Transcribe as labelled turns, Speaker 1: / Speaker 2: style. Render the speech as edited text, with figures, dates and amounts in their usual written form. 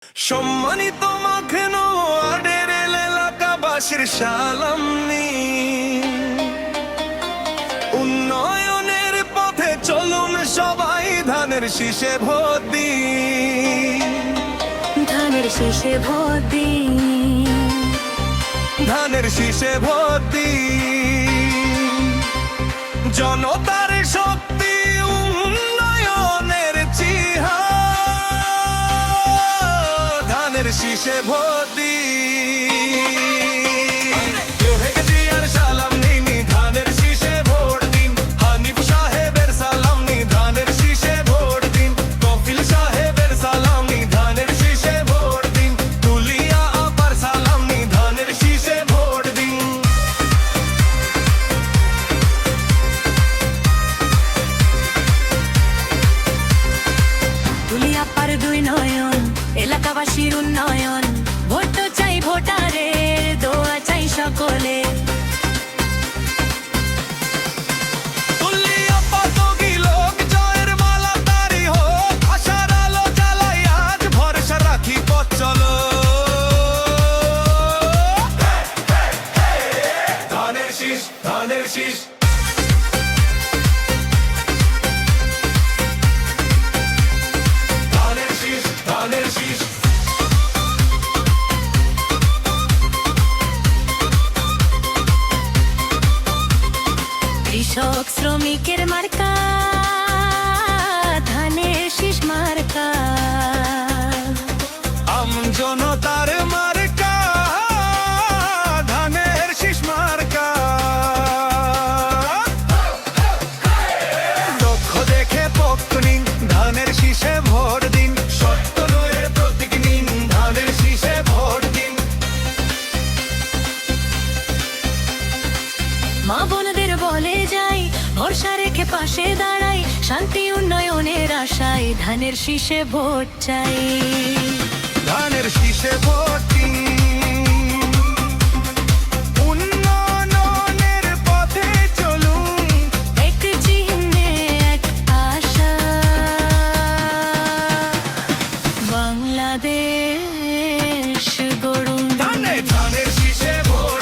Speaker 1: সম্মানিত মাখেন ওয়ার্ডের এলাকাবাসীর সালাম নিন। উন্নয়নের পথে চলুন সবাই, ধানের শীষে ভোট দিন।
Speaker 2: ধানের শীষে ভোট দিন।
Speaker 1: ধানের শীষে ভোট দিন। জনতার শক্তি, উন্নয়নের চিহার, ধানের শীষে ভোট দিন। কেউকে জিয়ার সালাম নিন, ধানের শীষে ভোট দিন। হানিফ সাহেবের সালাম নিন, ধানের শীষে ভোট দিন। কফিল সাহেবের সালাম নিন, ধানের শীষে ভোট দিন। তুলিয়া আপার সালাম নিন, ধানের শীষে ভোট দিন।
Speaker 2: তুলিয়া পার দুই নয়ন, এলাকাবাসীর উন্নয়ন। ভোট তো চাই ভোটারের, দোয়া চাই সকলে।
Speaker 1: তুলিয়া পাতকি লোক জয়ের মালা তারি হোক, আশার আলো জ্বালাই আজ ভরসা রাখি পথ চলো। ধানের শীষ, ধানের শীষ। ধানের শীষ, ধানের শীষ।
Speaker 2: কৃষক শ্রমিকের মার্কা, ধানের শীষ মার্কা।
Speaker 1: জনতার মার্কা, ধানের শীষ মার্কা। দক্ষ দেখে পক্ষ নিন, ধানের শীষে ভোট দিন। সত্য নয়ের প্রতীক নিন, ধানের শীষে ভোট দিন।
Speaker 2: মা বোনদের বলে যাই, ভরসা রেখে পাশে দাঁড়াই। শান্তি উন্নয়নের আশায় ধানের শীষে ভোট চাই।
Speaker 1: ধানের শীষে ভোট দিন। উন্নয়নের পথে চলুন,
Speaker 2: এক চিহ্নে এক আশা, বাংলাদেশ গড়ুন।
Speaker 1: ধানের শীষে ভোট